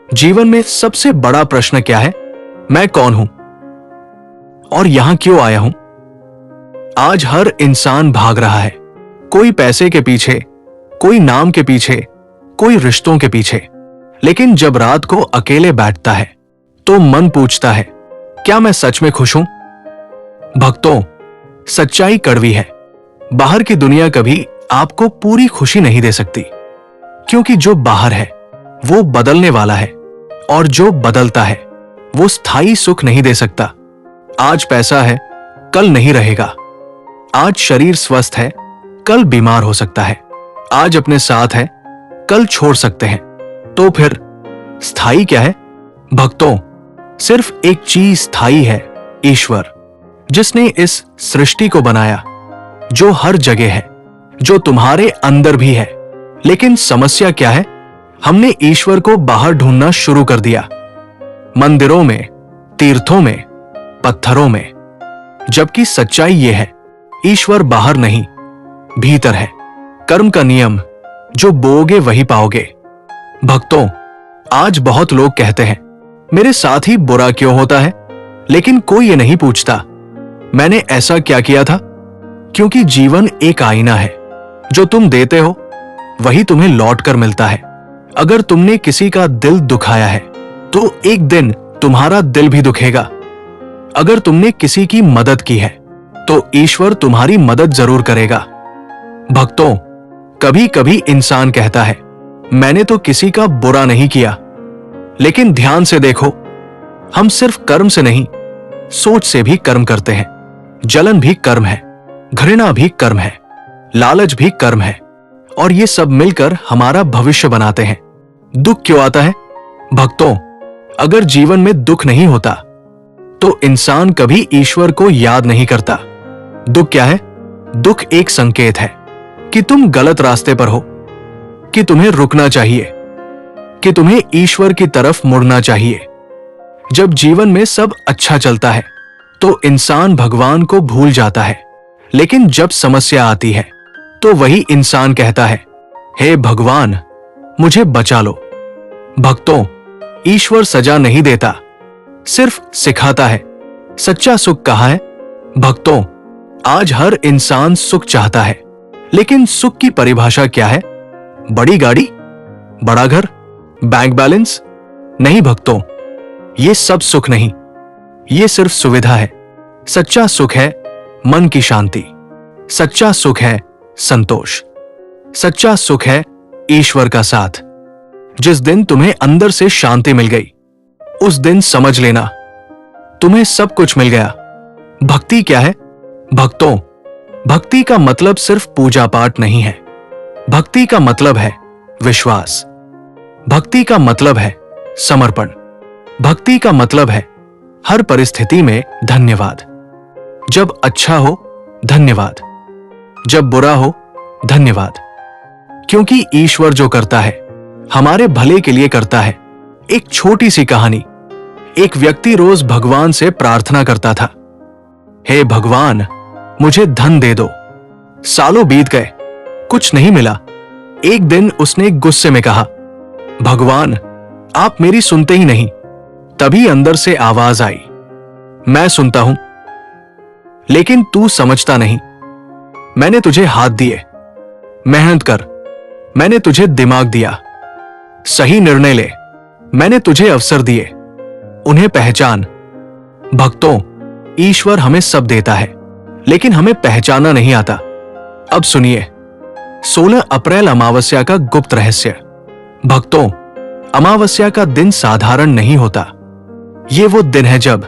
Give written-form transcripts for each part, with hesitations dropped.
जीवन में सबसे बड़ा प्रश्न क्या है? मैं कौन हूं और यहां क्यों आया हूं? आज हर इंसान भाग रहा है, कोई पैसे के पीछे, कोई नाम के पीछे, कोई रिश्तों के पीछे। लेकिन जब रात को अकेले बैठता है तो मन पूछता है, क्या मैं सच में खुश हूं? भक्तों, सच्चाई कड़वी है। बाहर की दुनिया कभी आपको पूरी खुशी नहीं दे सकती, क्योंकि जो बाहर है वो बदलने वाला है और जो बदलता है वो स्थायी सुख नहीं दे सकता। आज पैसा है, कल नहीं रहेगा। आज शरीर स्वस्थ है, कल बीमार हो सकता है। आज अपने साथ है, कल छोड़ सकते हैं। तो फिर स्थायी क्या है? भक्तों, सिर्फ एक चीज स्थायी है, ईश्वर, जिसने इस सृष्टि को बनाया, जो हर जगह है, जो तुम्हारे अंदर भी है। लेकिन समस्या क्या है? हमने ईश्वर को बाहर ढूंढना शुरू कर दिया, मंदिरों में, तीर्थों में, पत्थरों में। जबकि सच्चाई यह है, ईश्वर बाहर नहीं, भीतर है। कर्म का नियम, जो बोओगे वही पाओगे। भक्तों, आज बहुत लोग कहते हैं, मेरे साथ ही बुरा क्यों होता है? लेकिन कोई ये नहीं पूछता, मैंने ऐसा क्या किया था? क्योंकि जीवन एक आईना है, जो तुम देते हो वही तुम्हें लौट कर मिलता है। अगर तुमने किसी का दिल दुखाया है तो एक दिन तुम्हारा दिल भी दुखेगा। अगर तुमने किसी की मदद की है तो ईश्वर तुम्हारी मदद जरूर करेगा। भक्तों, कभी कभी इंसान कहता है, मैंने तो किसी का बुरा नहीं किया। लेकिन ध्यान से देखो, हम सिर्फ कर्म से नहीं, सोच से भी कर्म करते हैं। जलन भी कर्म है, घृणा भी कर्म है, लालच भी कर्म है, और ये सब मिलकर हमारा भविष्य बनाते हैं। दुख क्यों आता है? भक्तों, अगर जीवन में दुख नहीं होता तो इंसान कभी ईश्वर को याद नहीं करता। दुख क्या है? दुख एक संकेत है कि तुम गलत रास्ते पर हो, कि तुम्हें रुकना चाहिए, कि तुम्हें ईश्वर की तरफ मुड़ना चाहिए। जब जीवन में सब अच्छा चलता है तो इंसान भगवान को भूल जाता है। लेकिन जब समस्या आती है तो वही इंसान कहता है, हे भगवान, मुझे बचा लो। भक्तों, ईश्वर सजा नहीं देता, सिर्फ सिखाता है। सच्चा सुख कहाँ है? भक्तों, आज हर इंसान सुख चाहता है, लेकिन सुख की परिभाषा क्या है? बड़ी गाड़ी, बड़ा घर, बैंक बैलेंस? नहीं भक्तों, ये सब सुख नहीं, ये सिर्फ सुविधा है। सच्चा सुख है मन की शांति, सच्चा सुख है संतोष, सच्चा सुख है ईश्वर का साथ। जिस दिन तुम्हें अंदर से शांति मिल गई, उस दिन समझ लेना तुम्हें सब कुछ मिल गया। भक्ति क्या है? भक्तों, भक्ति का मतलब सिर्फ पूजा पाठ नहीं है। भक्ति का मतलब है विश्वास। भक्ति का मतलब है समर्पण। भक्ति का मतलब है हर परिस्थिति में धन्यवाद। जब अच्छा हो धन्यवाद, जब बुरा हो धन्यवाद। क्योंकि ईश्वर जो करता है हमारे भले के लिए करता है। एक छोटी सी कहानी। एक व्यक्ति रोज भगवान से प्रार्थना करता था, हे भगवान, मुझे धन दे दो। सालों बीत गए, कुछ नहीं मिला। एक दिन उसने गुस्से में कहा, भगवान, आप मेरी सुनते ही नहीं। तभी अंदर से आवाज आई, मैं सुनता हूं, लेकिन तू समझता नहीं। मैंने तुझे हाथ दिए, मेहनत कर। मैंने तुझे दिमाग दिया, सही निर्णय ले। मैंने तुझे अवसर दिए, उन्हें पहचान। भक्तों, ईश्वर हमें सब देता है, लेकिन हमें पहचाना नहीं आता। अब सुनिए 16 अप्रैल अमावस्या का गुप्त रहस्य। भक्तों, अमावस्या का दिन साधारण नहीं होता। ये वो दिन है जब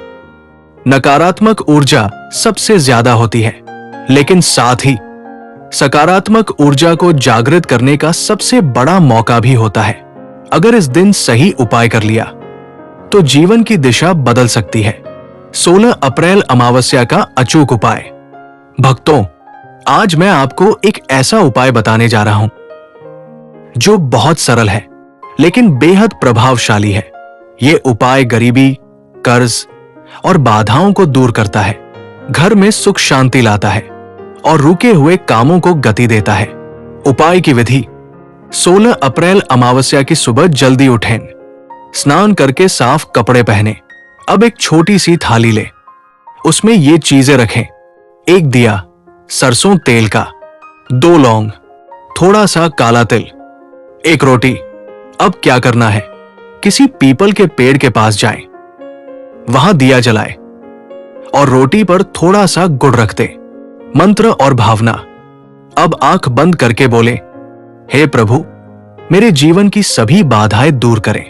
नकारात्मक ऊर्जा सबसे ज्यादा होती है, लेकिन साथ ही सकारात्मक ऊर्जा को जागृत करने का सबसे बड़ा मौका भी होता है। अगर इस दिन सही उपाय कर लिया तो जीवन की दिशा बदल सकती है। 16 अप्रैल अमावस्या का अचूक उपाय। भक्तों, आज मैं आपको एक ऐसा उपाय बताने जा रहा हूं जो बहुत सरल है लेकिन बेहद प्रभावशाली है। यह उपाय गरीबी, कर्ज और बाधाओं को दूर करता है, घर में सुख शांति लाता है और रुके हुए कामों को गति देता है। उपाय की विधि: 16 अप्रैल अमावस्या की सुबह जल्दी उठें, स्नान करके साफ कपड़े पहने। अब एक छोटी सी थाली ले, उसमें ये चीजें रखें, एक दिया सरसों तेल का, 2 लौंग, थोड़ा सा काला तिल, एक रोटी। अब क्या करना है, किसी पीपल के पेड़ के पास जाएं, वहां दिया जलाए और रोटी पर थोड़ा सा गुड़ रख दे, मंत्र और भावना। अब आंख बंद करके बोले, हे प्रभु, मेरे जीवन की सभी बाधाएं दूर करें,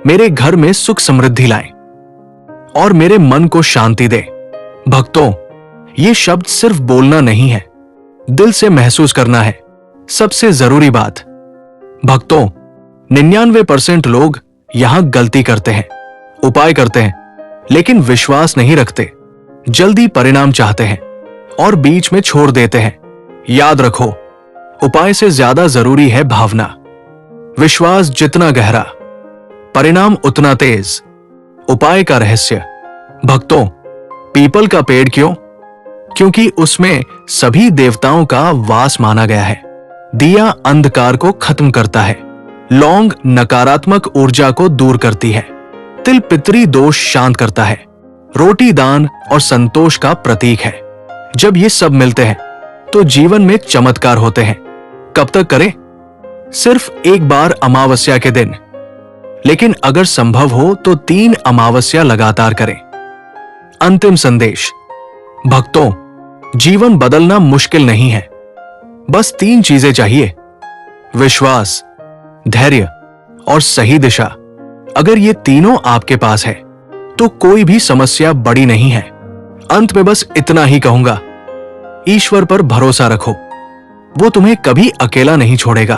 मेरे घर में सुख समृद्धि लाएं और मेरे मन को शांति दे। भक्तों, ये शब्द सिर्फ बोलना नहीं है, दिल से महसूस करना है। सबसे जरूरी बात, भक्तों, 99% लोग यहां गलती करते हैं, उपाय करते हैं, लेकिन विश्वास नहीं रखते, जल्दी परिणाम चाहते हैं और बीच में छोड़ देते हैं। याद रखो, उपाय से ज्यादा जरूरी है भावना। विश्वास जितना गहरा, परिणाम उतना तेज। उपाय का रहस्य, भक्तों, पीपल का पेड़ क्यों? क्योंकि उसमें सभी देवताओं का वास माना गया है। दिया अंधकार को खत्म करता है, लौंग नकारात्मक ऊर्जा को दूर करती है, तिल पितरी दोष शांत करता है, रोटी दान और संतोष का प्रतीक है। जब ये सब मिलते हैं तो जीवन में चमत्कार होते हैं। कब तक करें? सिर्फ एक बार अमावस्या के दिन, लेकिन अगर संभव हो तो 3 अमावस्या लगातार करें। अंतिम संदेश, भक्तों, जीवन बदलना मुश्किल नहीं है, बस 3 चीजें चाहिए, विश्वास, धैर्य और सही दिशा। अगर ये तीनों आपके पास है तो कोई भी समस्या बड़ी नहीं है। अंत में बस इतना ही कहूंगा, ईश्वर पर भरोसा रखो, वो तुम्हें कभी अकेला नहीं छोड़ेगा।